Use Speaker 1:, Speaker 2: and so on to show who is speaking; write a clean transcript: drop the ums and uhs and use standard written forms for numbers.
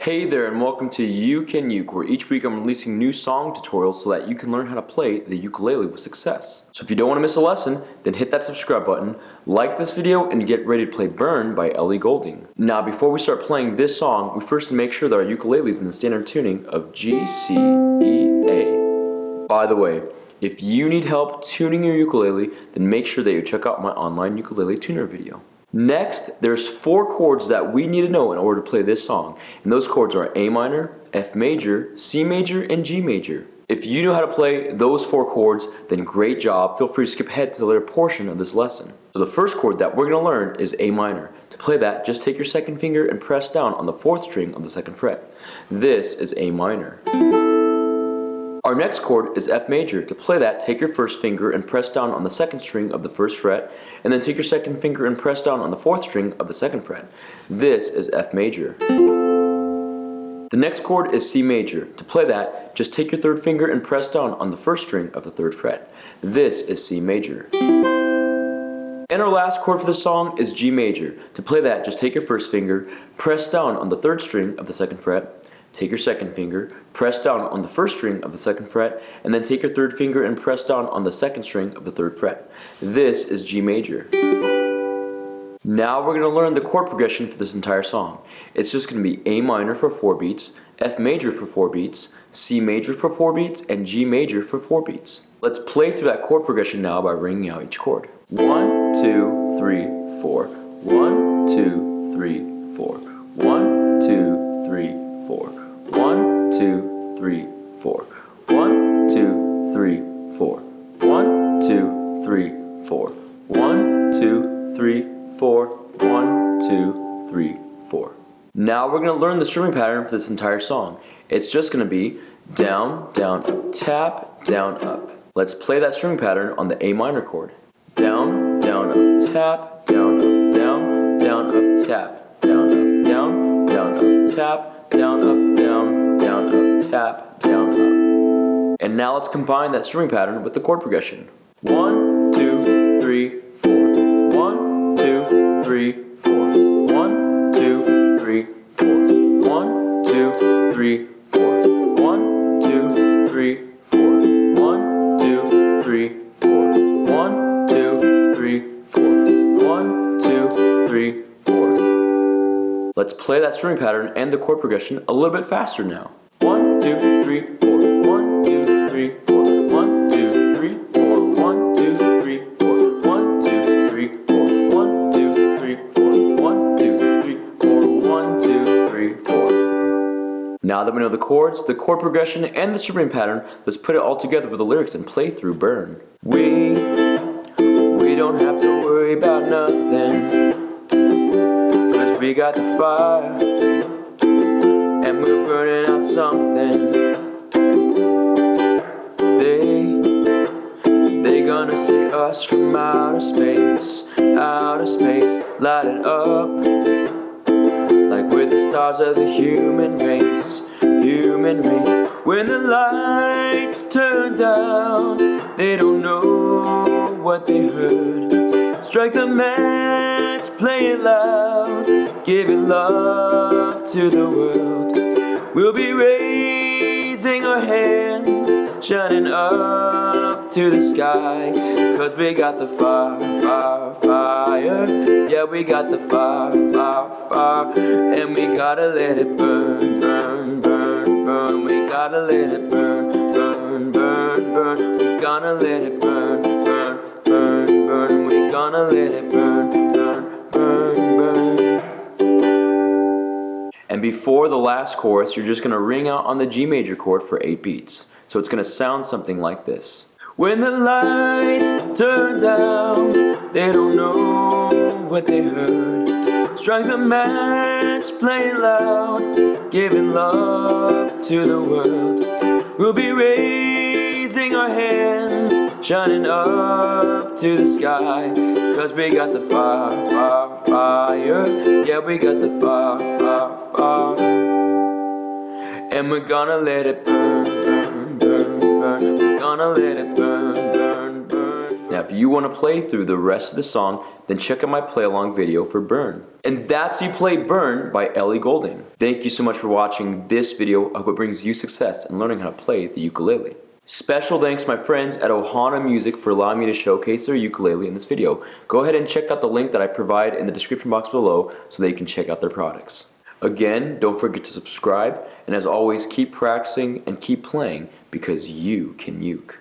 Speaker 1: Hey there and welcome to You Can Uke, where each week I'm releasing new song tutorials so that you can learn how to play the ukulele with success. So if you don't want to miss a lesson, then hit that subscribe button, like this video, and get ready to play Burn by Ellie Goulding. Now before we start playing this song, we first make sure that our ukulele is in the standard tuning of G, C, E, A. By the way, if you need help tuning your ukulele, then make sure that you check out my online ukulele tuner video. Next, there's 4 chords that we need to know in order to play this song, and those chords are A minor, F major, C major, and G major. If you know how to play those 4 chords, then great job. Feel free to skip ahead to the later portion of this lesson. So the first chord that we're going to learn is A minor. To play that, just take your second finger and press down on the 4th string of the 2nd fret. This is A minor. Our next chord is F major. To play that, take your first finger and press down on the 2nd string of the 1st fret, and then take your second finger and press down on the 4th string of the 2nd fret. This is F major. The next chord is C major. To play that, just take your 3rd finger and press down on the 1st string of the 3rd fret. This is C major. And our last chord for the song is G major. To play that, just take your first finger, press down on the 3rd string of the 2nd fret, take your second finger, press down on the 1st string of the 2nd fret, and then take your 3rd finger and press down on the 2nd string of the 3rd fret. This is G major. Now we're going to learn the chord progression for this entire song. It's just going to be A minor for 4 beats, F major for 4 beats, C major for 4 beats, and G major for 4 beats. Let's play through that chord progression now by ringing out each chord. 1, 2, 3, 4. 1, 2, 3, 4. 1, 2, 3, 4. 1, 2, 3, 4. 1, 2, 3, 4. 1, 2, 3, 4. 1, 2, 3, 4. 1, 2, 3, 4. Now we're going to learn the strumming pattern for this entire song. It's just going to be down, down, up, tap, down, up. Let's play that strumming pattern on the A minor chord. Down, down, up, tap, down, up, down, down, up, tap, down, up, down, down, up, tap, down, up, down, down, up, tap, down, up. And now let's combine that strumming pattern with the chord progression. 1, 2, 3, 4. 1, 2, 3, 4. 1, 2, 3, 4. 1, 2, 3, 4. 1, 2, 3, 4. 1, 2, 3, 4. 1, 2, 3, 4. 1, 2, 3, 4. Let's play that strumming pattern and the chord progression a little bit faster now. 1, 2, 3, 4. 1, 2, 3, 4. 1, 2, 3, 4. 1, 2, 3, 4. 1, 2, 3, 4. 1, 2, 3, 4. 1, 2, 3, 4. 1, 2, 3, 4. Now that we know the chords, the chord progression, and the strumming pattern, let's put it all together with the lyrics and play through Burn. We don't have to worry about nothing, 'cause we got the fire, and we're burning out something. They gonna see us from outer space, light it up, like we're the stars of the human race. When the lights turn down, they don't know what they heard. Strike the match, play it loud, giving love to the world. We'll be raising our hands, shining up to the sky, 'cause we got the fire, fire, fire. Yeah, we got the fire, fire, fire. And we gotta let it burn, burn, burn, burn. We gotta let it burn, burn, burn, burn. We gonna let it burn, burn, burn, burn. We gonna let it burn, burn, burn, burn. And before the last chorus, you're just gonna ring out on the G major chord for 8 beats. So it's gonna sound something like this. When the lights turn down, they don't know what they heard. Strike the match, play it loud, giving love to the world. We'll be raising our hands, shining up to the sky, 'cause we got the fire, fire, fire. Yeah, we got the fire, fire, fire. And we're gonna let it burn, burn, burn, burn. We're gonna let it burn, burn, burn. Now if you want to play through the rest of the song, then check out my play along video for Burn. And that's how you play Burn by Ellie Goulding. Thank you so much for watching this video. I hope it brings you success in learning how to play the ukulele. Special thanks to my friends at Ohana Music for allowing me to showcase their ukulele in this video. Go ahead and check out the link that I provide in the description box below so that you can check out their products. Again, don't forget to subscribe, and as always, keep practicing and keep playing because you can uke.